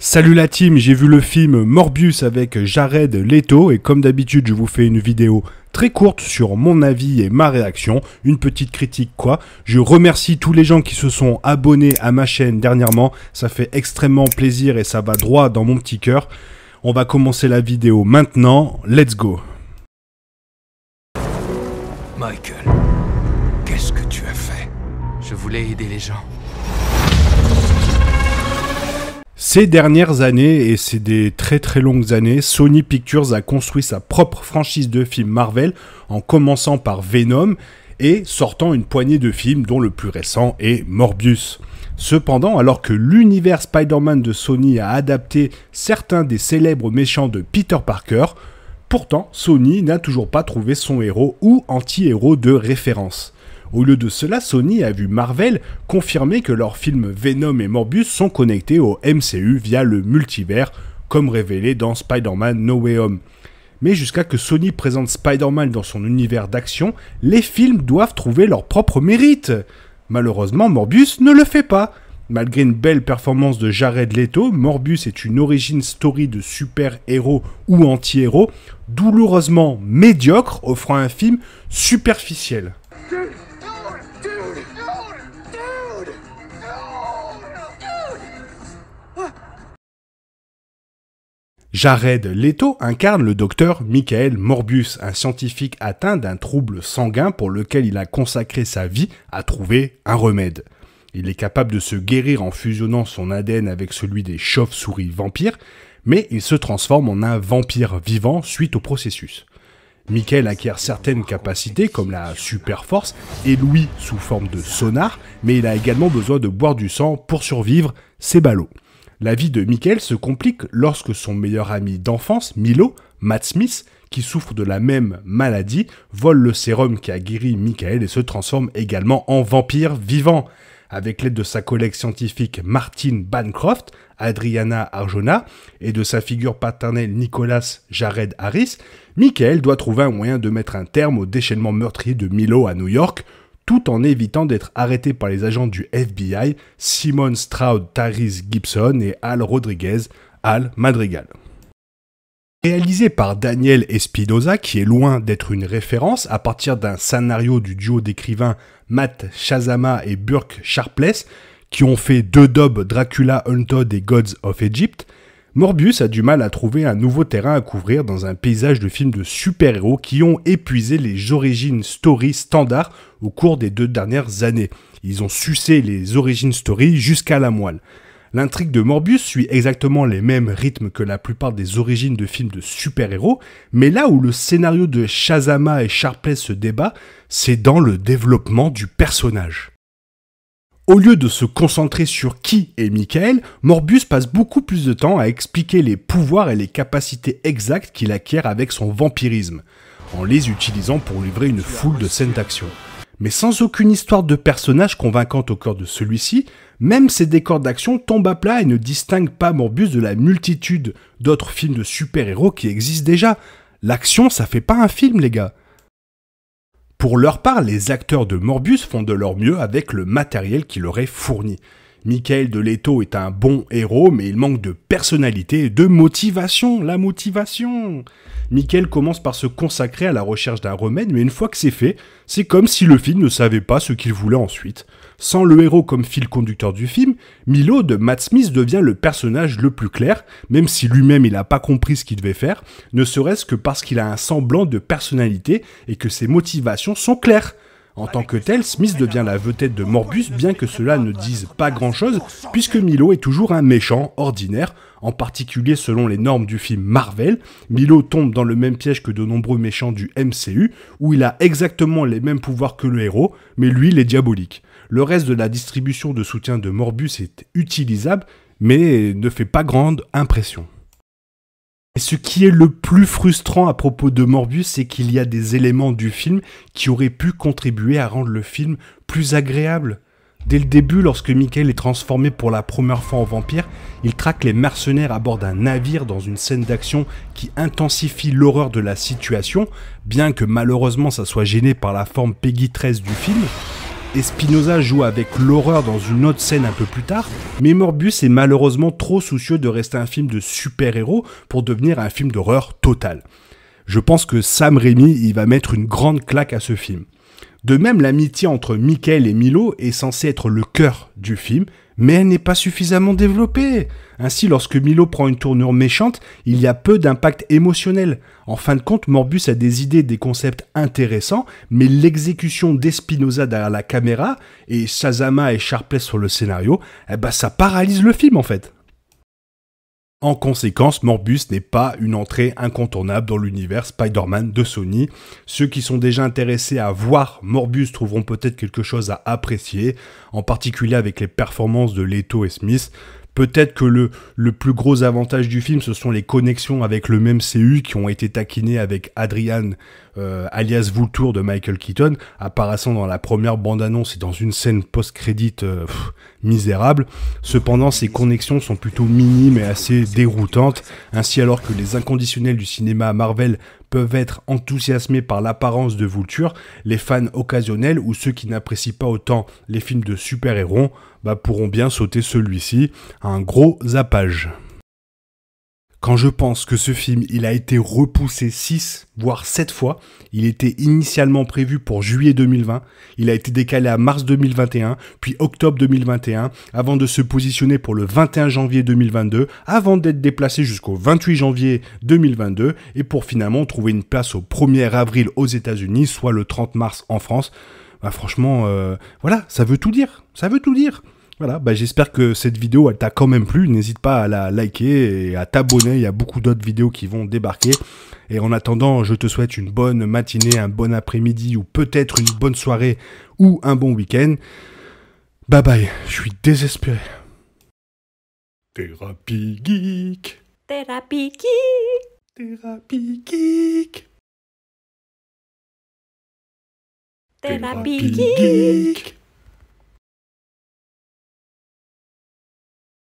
Salut la team, j'ai vu le film Morbius avec Jared Leto et comme d'habitude je vous fais une vidéo très courte sur mon avis et ma réaction, une petite critique quoi. Je remercie tous les gens qui se sont abonnés à ma chaîne dernièrement, ça fait extrêmement plaisir et ça va droit dans mon petit cœur. On va commencer la vidéo maintenant, let's go. Michael, qu'est-ce que tu as fait? Je voulais aider les gens. Ces dernières années, et c'est des très longues années, Sony Pictures a construit sa propre franchise de films Marvel en commençant par Venom et sortant une poignée de films dont le plus récent est Morbius. Cependant, alors que l'univers Spider-Man de Sony a adapté certains des célèbres méchants de Peter Parker, pourtant Sony n'a toujours pas trouvé son héros ou anti-héros de référence. Au lieu de cela, Sony a vu Marvel confirmer que leurs films Venom et Morbius sont connectés au MCU via le multivers, comme révélé dans Spider-Man No Way Home. Mais jusqu'à que Sony présente Spider-Man dans son univers d'action, les films doivent trouver leur propre mérite. Malheureusement, Morbius ne le fait pas. Malgré une belle performance de Jared Leto, Morbius est une origin story de super-héros ou anti-héros, douloureusement médiocre, offrant un film superficiel. Jared Leto incarne le docteur Michael Morbius, un scientifique atteint d'un trouble sanguin pour lequel il a consacré sa vie à trouver un remède. Il est capable de se guérir en fusionnant son ADN avec celui des chauves-souris vampires, mais il se transforme en un vampire vivant suite au processus. Michael acquiert certaines capacités comme la super force et l'ouïe sous forme de sonar, mais il a également besoin de boire du sang pour survivre, c'est ballot. La vie de Michael se complique lorsque son meilleur ami d'enfance, Milo, Matt Smith, qui souffre de la même maladie, vole le sérum qui a guéri Michael et se transforme également en vampire vivant. Avec l'aide de sa collègue scientifique Martin Bancroft, Adriana Arjona, et de sa figure paternelle Nicholas Jared Harris, Michael doit trouver un moyen de mettre un terme au déchaînement meurtrier de Milo à New York, tout en évitant d'être arrêté par les agents du FBI, Simon Stroud Tyrese Gibson et Al Rodriguez, Al Madrigal. Réalisé par Daniel Espinosa, qui est loin d'être une référence, à partir d'un scénario du duo d'écrivains Matt Shazama et Burke Sharpless, qui ont fait deux dubs Dracula Untold et Gods of Egypt, Morbius a du mal à trouver un nouveau terrain à couvrir dans un paysage de films de super-héros qui ont épuisé les origin story standards au cours des 2 dernières années. Ils ont sucé les origin story jusqu'à la moelle. L'intrigue de Morbius suit exactement les mêmes rythmes que la plupart des origines de films de super-héros, mais là où le scénario de Shazama et Sharpless se débat, c'est dans le développement du personnage. Au lieu de se concentrer sur qui est Michael, Morbius passe beaucoup plus de temps à expliquer les pouvoirs et les capacités exactes qu'il acquiert avec son vampirisme, en les utilisant pour livrer une foule de scènes d'action. Mais sans aucune histoire de personnage convaincante au cœur de celui-ci, même ses décors d'action tombent à plat et ne distinguent pas Morbius de la multitude d'autres films de super-héros qui existent déjà. L'action, ça fait pas un film, les gars. Pour leur part, les acteurs de Morbius font de leur mieux avec le matériel qui leur est fourni. Michael de Leto est un bon héros, mais il manque de personnalité et de motivation. La motivation! Michael commence par se consacrer à la recherche d'un remède, mais une fois que c'est fait, c'est comme si le film ne savait pas ce qu'il voulait ensuite. Sans le héros comme fil conducteur du film, Milo de Matt Smith devient le personnage le plus clair, même si lui-même il n'a pas compris ce qu'il devait faire, ne serait-ce que parce qu'il a un semblant de personnalité et que ses motivations sont claires. En tant que tel, Smith devient la vedette de Morbius, bien que cela ne dise pas grand-chose, puisque Milo est toujours un méchant ordinaire, en particulier selon les normes du film Marvel. Milo tombe dans le même piège que de nombreux méchants du MCU, où il a exactement les mêmes pouvoirs que le héros, mais lui, il est diabolique. Le reste de la distribution de soutien de Morbius est utilisable, mais ne fait pas grande impression. Et ce qui est le plus frustrant à propos de Morbius, c'est qu'il y a des éléments du film qui auraient pu contribuer à rendre le film plus agréable. Dès le début, lorsque Michael est transformé pour la première fois en vampire, il traque les mercenaires à bord d'un navire dans une scène d'action qui intensifie l'horreur de la situation, bien que malheureusement ça soit gêné par la forme Peggy 13 du film. Espinosa joue avec l'horreur dans une autre scène un peu plus tard, mais Morbius est malheureusement trop soucieux de rester un film de super-héros pour devenir un film d'horreur total. Je pense que Sam Raimi, il va mettre une grande claque à ce film. De même, l'amitié entre Michael et Milo est censée être le cœur du film, mais elle n'est pas suffisamment développée. Ainsi, lorsque Milo prend une tournure méchante, il y a peu d'impact émotionnel. En fin de compte, Morbius a des idées, des concepts intéressants, mais l'exécution d'Espinosa derrière la caméra et Shazama et Sharpless sur le scénario, ça paralyse le film en fait. En conséquence, Morbius n'est pas une entrée incontournable dans l'univers Spider-Man de Sony. Ceux qui sont déjà intéressés à voir Morbius trouveront peut-être quelque chose à apprécier, en particulier avec les performances de Leto et Smith. Peut-être que le plus gros avantage du film, ce sont les connexions avec le même MCU qui ont été taquinées avec Adrian, alias Vulture de Michael Keaton, apparaissant dans la première bande-annonce et dans une scène post-crédit misérable. Cependant, ces connexions sont plutôt minimes et assez déroutantes. Ainsi, alors que les inconditionnels du cinéma Marvel peuvent être enthousiasmés par l'apparence de Vulture, les fans occasionnels ou ceux qui n'apprécient pas autant les films de super-héros pourront bien sauter celui-ci, un gros zappage. Quand je pense que ce film, il a été repoussé 6, voire 7 fois, il était initialement prévu pour juillet 2020, il a été décalé à mars 2021, puis octobre 2021, avant de se positionner pour le 21 janvier 2022, avant d'être déplacé jusqu'au 28 janvier 2022, et pour finalement trouver une place au 1er avril aux États-Unis, soit le 30 mars en France. Franchement, voilà, ça veut tout dire, ça veut tout dire. Voilà, j'espère que cette vidéo elle t'a quand même plu, n'hésite pas à la liker et à t'abonner, il y a beaucoup d'autres vidéos qui vont débarquer. Et en attendant, je te souhaite une bonne matinée, un bon après-midi ou peut-être une bonne soirée ou un bon week-end. Bye bye, je suis désespéré. Thérapie geek. Thérapie geek. Thérapie geek. Thérapie Thérapie geek. geek.